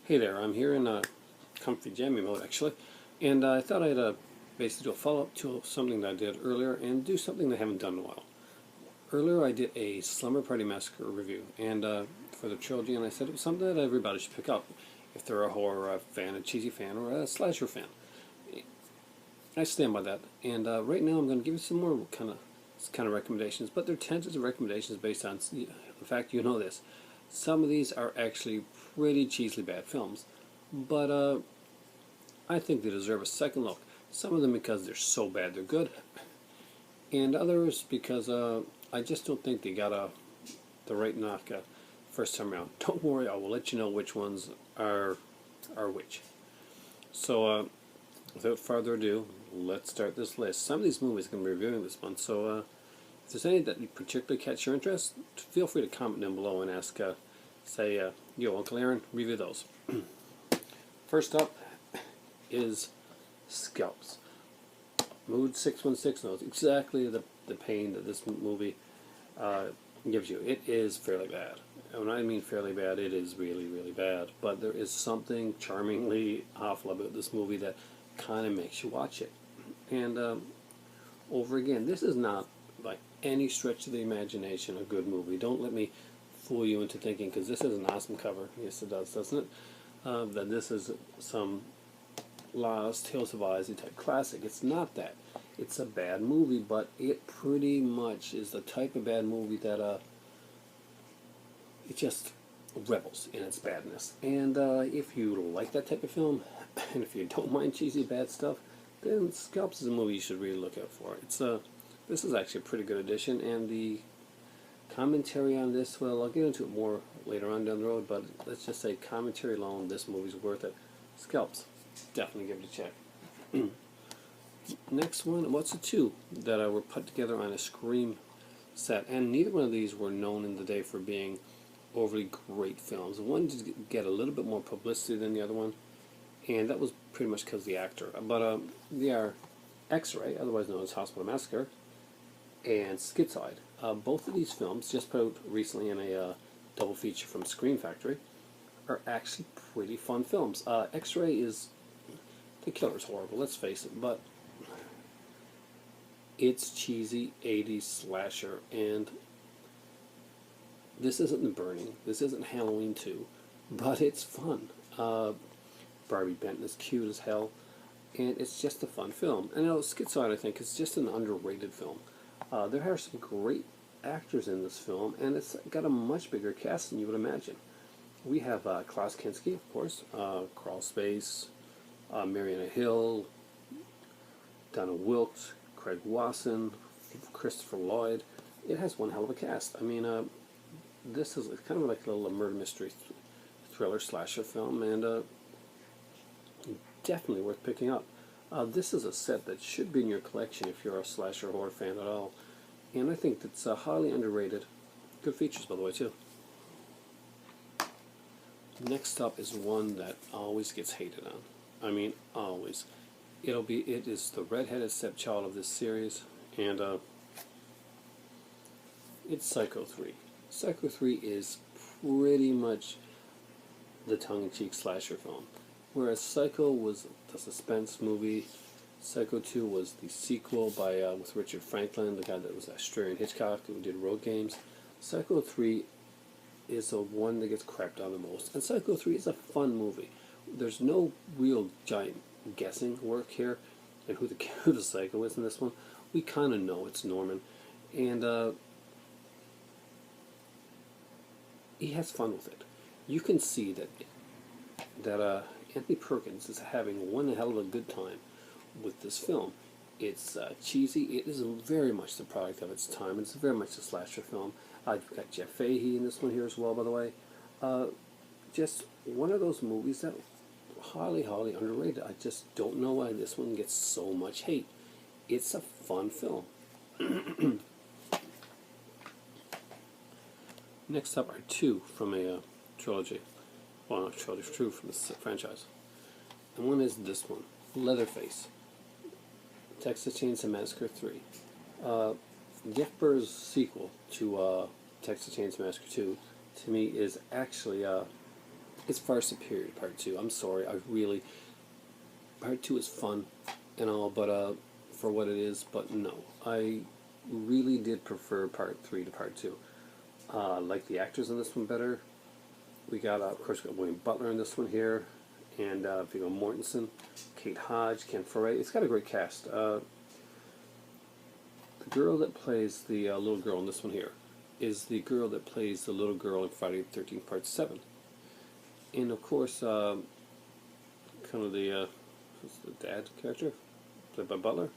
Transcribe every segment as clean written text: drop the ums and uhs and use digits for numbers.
Hey there, I'm here in comfy jammy mode actually, and I thought I'd basically do a follow-up to something that I did earlier and do something that I haven't done in a while. Earlier I did a Slumber Party Massacre review and for the trilogy, and I said it was something that everybody should pick up if they're a horror fan, a cheesy fan, or a slasher fan. I stand by that, and right now I'm going to give you some more kind of recommendations, but they're tentative recommendations based on the fact you know this. Some of these are actually pretty cheesily bad films, but I think they deserve a second look. Some of them because they're so bad they're good, and others because I just don't think they got the right knock first time around. Don't worry, I will let you know which ones are which. So without further ado, let's start this list. Some of these movies I'm going to be reviewing this month, so if there's any that particularly catch your interest, feel free to comment down below and ask, say, yo, Uncle Aaron, review those. First up is Scalps. Mood 616 knows exactly the pain that this movie gives you. It is fairly bad. And when I mean fairly bad, it is really, really bad. But there is something charmingly awful about this movie that kind of makes you watch it. And over again, this is not by any stretch of the imagination a good movie. Don't let me fool you into thinking, because this is an awesome cover. Yes, it does, doesn't it? That this is some Lost, Tales of Ozzy type classic. It's not that. It's a bad movie, but it pretty much is the type of bad movie that it just revels in its badness. And if you like that type of film, and if you don't mind cheesy bad stuff, then Scalps is a movie you should really look out for. It's this is actually a pretty good addition, and the commentary on this, well, I'll get into it more later on down the road, but let's just say commentary alone, this movie's worth it. Scalps, definitely give it a check. Next one, what's the two that were put together on a Scream set, and neither one of these were known in the day for being overly great films. One did get a little bit more publicity than the other one, and that was pretty much because of the actor. But they are Xray, otherwise known as Hospital Massacre, and Schizoid. Both of these films, just put out recently in a double feature from Screen Factory, are actually pretty fun films. Xray is, the killer's horrible, let's face it, but it's cheesy 80s slasher, and this isn't The Burning, this isn't Halloween 2, but it's fun. Barbie Benton is cute as hell, and it's just a fun film. And Schizoid, I think, is just an underrated film. There are some great actors in this film, and it's got a much bigger cast than you would imagine. We have Klaus Kinski, of course, Crawl Space, Mariana Hill, Donna Wilkes, Craig Wasson, Christopher Lloyd. It has one hell of a cast. I mean, this is kind of like a little murder mystery thriller slasher film, and definitely worth picking up. This is a set that should be in your collection if you're a slasher horror fan at all, and I think that's highly underrated. Good features, by the way, too. Next up is one that always gets hated on. I mean, always. It is the redheaded stepchild of this series, and it's Psycho 3. Psycho 3 is pretty much the tongue-in-cheek slasher film. Whereas Psycho was the suspense movie, Psycho 2 was the sequel by with Richard Franklin, the guy that was Xray and Hitchcock, who did Road Games. Psycho 3 is the one that gets crapped on the most. And Psycho 3 is a fun movie. There's no real giant guessing work here, and who the Psycho is in this one. We kind of know it's Norman, and he has fun with it. You can see that Anthony Perkins is having one hell of a good time with this film. It's cheesy. It is very much the product of its time. It's very much a slasher film. You've got Jeff Fahey in this one here as well, by the way. Just one of those movies that highly, highly underrated. I just don't know why this one gets so much hate. It's a fun film. Next up are two from a trilogy. Well, not trilogy, two from the franchise. And one is this one, Leatherface, Texas Chainsaw Massacre 3. Jeff Burr's sequel to Texas Chainsaw Massacre 2, to me, is actually it's far superior to Part 2. I'm sorry, Part 2 is fun and all, but for what it is, but no. I really did prefer Part 3 to Part 2. I like the actors in this one better. We got, of course, we got William Butler in this one here, and Viggo Mortensen, Kate Hodge, Ken Foray. It's got a great cast. The girl that plays the little girl in this one here is the girl that plays the little girl in Friday the 13th Part 7. And of course, kind of the dad character, played by Butler,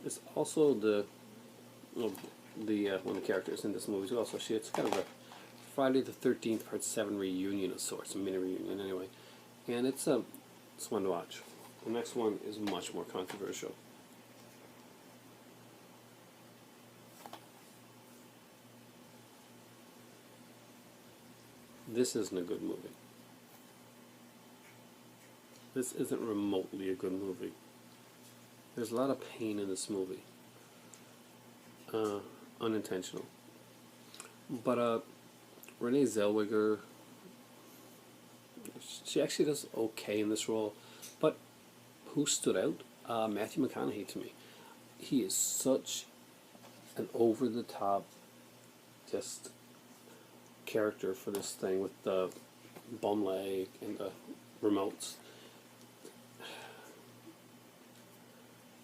is also one of the characters in this movie as well. So it's kind of a Friday the 13th Part 7 reunion of sorts, a mini reunion anyway. And it's one to watch. The next one is much more controversial. This isn't a good movie. This isn't remotely a good movie. There's a lot of pain in this movie. Unintentional. But Renee Zellweger, she actually does okay in this role. But who stood out? Matthew McConaughey to me. He is such an over-the-top, just character for this thing with the bum leg and the remotes.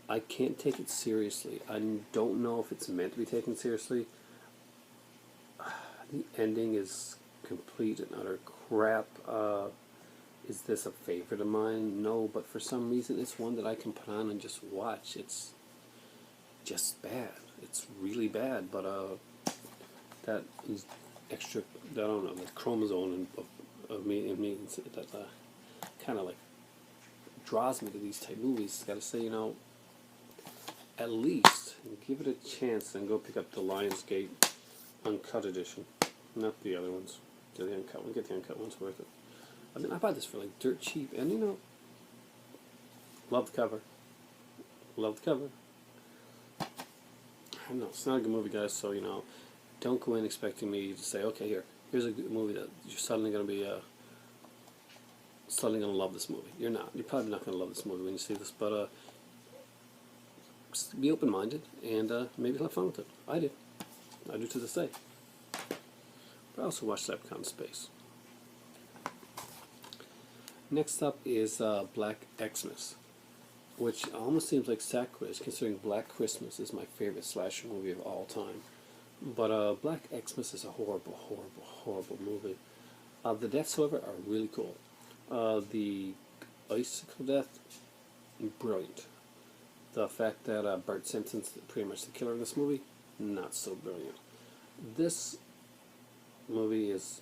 I can't take it seriously. I don't know if it's meant to be taken seriously. The ending is complete and utter crap. Is this a favorite of mine? No, but for some reason it's one that I can put on and just watch. It's just bad. It's really bad, but that is extra, I don't know, the chromosome of me that kind of like draws me to these type movies. Gotta say, at least give it a chance and go pick up the Lionsgate Uncut Edition, not the other ones. Do the uncut one. Get the uncut one's worth it. I mean, I bought this for like dirt cheap, and love the cover. Love the cover. I don't know, it's not a good movie, guys, so, don't go in expecting me to say, okay, here's a good movie that you're suddenly going to be, suddenly going to love this movie. You're not. You're probably not going to love this movie when you see this, but, just be open-minded, and maybe have fun with it. I did. I do to this day. But I also watched Leprechaun in Space. Next up is Black Xmas, which almost seems like sacrilege, considering Black Christmas is my favorite slasher movie of all time. But Black Xmas is a horrible, horrible, horrible movie. The deaths, however, are really cool. The icicle death, brilliant. The fact that Bart Simpson's pretty much the killer in this movie, not so brilliant. This movie is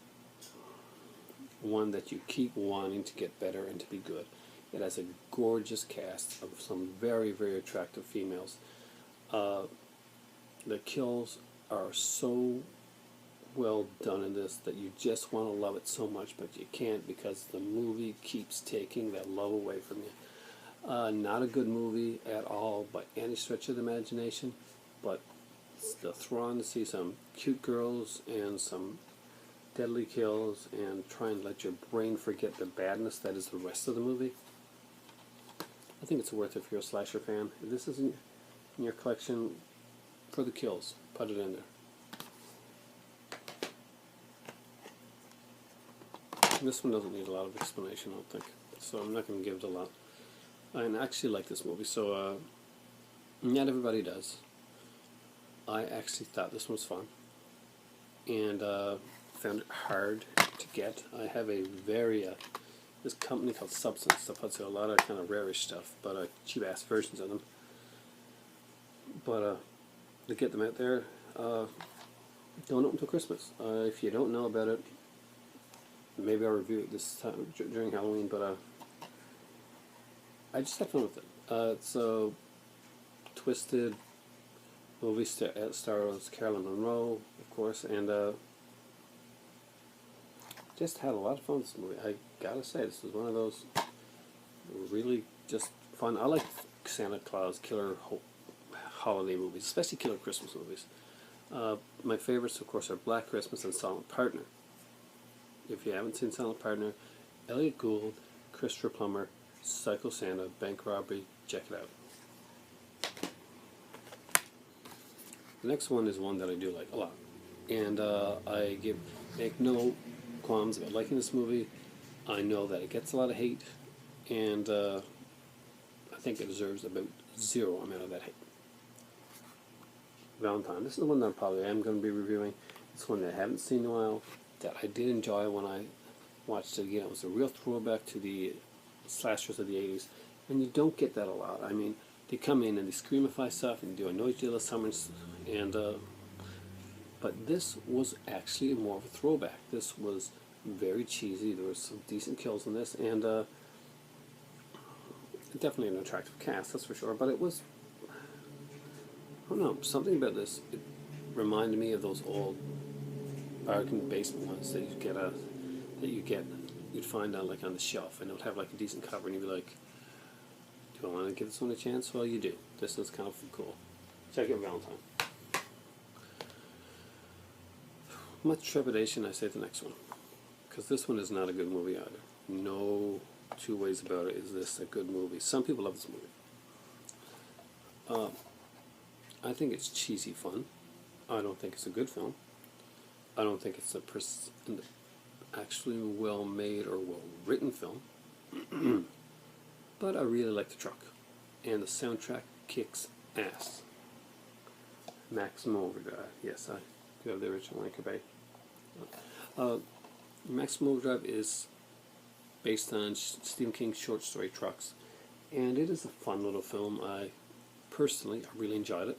one that you keep wanting to get better and to be good. It has a gorgeous cast of some very, very attractive females. The kills are so well done in this that you just want to love it so much, but you can't because the movie keeps taking that love away from you. Not a good movie at all by any stretch of the imagination, but it's the thrawn to see some cute girls and some deadly kills and try and let your brain forget the badness that is the rest of the movie. I think it's worth it if you're a slasher fan. If this isn't in your collection, for the kills, put it in there. This one doesn't need a lot of explanation, I don't think, so I'm not going to give it a lot. I actually like this movie, so not everybody does. I actually thought this one was fun, and found it hard to get. I have a this company called Substance that puts out a lot of kind of rarish stuff, but cheap-ass versions of them. But to get them out there, don't open until Christmas. If you don't know about it, maybe I'll review it this time during Halloween, but I just had fun with it. It's a twisted movie stars Carolyn Monroe, of course, and just had a lot of fun with this movie. I gotta say, this is one of those really just fun. I like Santa Claus killer holiday movies, especially killer Christmas movies. My favorites, of course, are Black Christmas and Silent Partner. If you haven't seen Silent Partner, Elliot Gould, Christopher Plummer, Psycho Santa, Bank Robbery. Check it out. The next one is one that I do like a lot, and I make no qualms about liking this movie. I know that it gets a lot of hate, and I think it deserves about zero amount of that hate. Valentine. This is the one that I probably am going to be reviewing. It's one that I haven't seen in a while, that I did enjoy when I watched it again. It was a real throwback to the slashers of the 80s, and you don't get that a lot. I mean, they come in and they screamify stuff and do a noisy little summons, and but this was actually more of a throwback. This was very cheesy. There was some decent kills in this, and definitely an attractive cast, that's for sure. But it was, I don't know, something about this. It reminded me of those old bargain basement ones that you'd find on like on the shelf, and it would have like a decent cover, and you'd be like, do I want to give this one a chance? Well, you do. This is kind of cool. Check out Valentine. Much trepidation, I say the next one, because this one is not a good movie either. No two ways about it. Is this a good movie? Some people love this movie. I think it's cheesy fun. I don't think it's a good film. I don't think it's an actually well-made or well-written film. But I really like the truck, and the soundtrack kicks ass. Maximum Overdrive. Yes, I do have the original Anchor Bay. Maximum Overdrive is based on Stephen King's short story Trucks, and it is a fun little film. I really enjoyed it.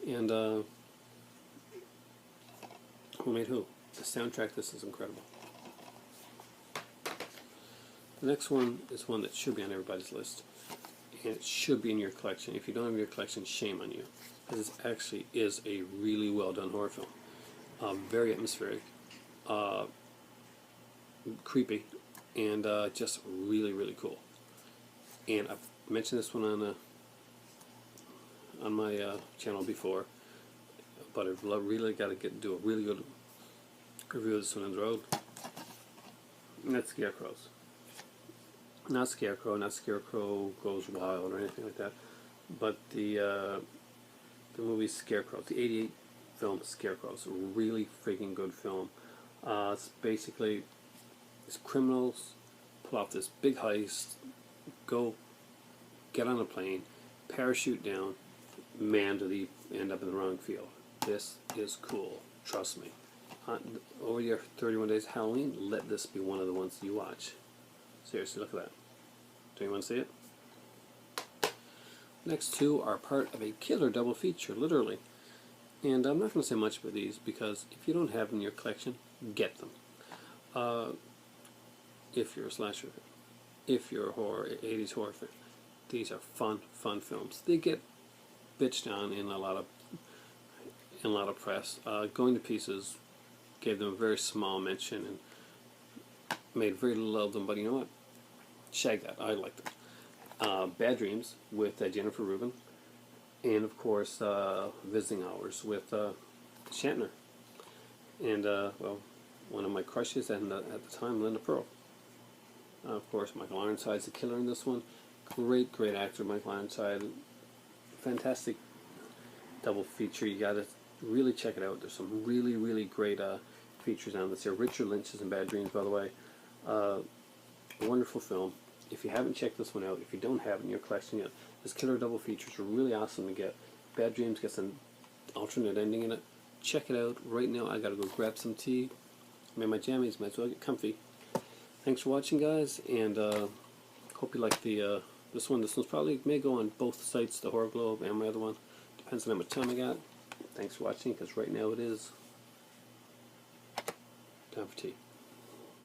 And who made who? The soundtrack, this is incredible. The next one is one that should be on everybody's list, and it should be in your collection. If you don't have in your collection, shame on you, because this actually is a really well done horror film. Very atmospheric, creepy, and just really, really cool. And I've mentioned this one on my channel before, but I've really got to do a really good review of this one on the road. And that's Scarecrows. Not Scarecrow Goes Wild or anything like that, but the movie Scarecrow, the '88 film Scarecrow. It's a really freaking good film. It's basically these criminals pull off this big heist, go get on a plane, parachute down, man, do they end up in the wrong field. This is cool, trust me. Over your 31 Days of Halloween, let this be one of the ones you watch. Seriously, look at that. Do you want to see it? Next two are part of a killer double feature, literally. And I'm not going to say much about these, because if you don't have them in your collection, get them. If you're a slasher fan, if you're a 80s horror fan, these are fun films. They get bitched on in a lot of press. Going to Pieces gave them a very small mention and made very little of them, but you know what? Shag that. I like them. Bad Dreams with Jennifer Rubin, and of course Visiting Hours with Shatner, and well, one of my crushes at the time, Linda Pearl. Of course, Michael Ironside's the killer in this one. Great actor, Michael Ironside. Fantastic double feature. You got to really check it out. There's some really great features on this here. Richard Lynch is in Bad Dreams, by the way. A wonderful film. If you haven't checked this one out, if you don't have it in your collection yet, this killer double features are really awesome to get. Bad Dreams gets an alternate ending in it. Check it out right now. I gotta go grab some tea. I made my jammies, might as well get comfy. Thanks for watching, guys, and hope you like the this one. This one's probably may go on both sites, the Horror Globe and my other one. Depends on how much time I got. Thanks for watching, because right now it is time for tea.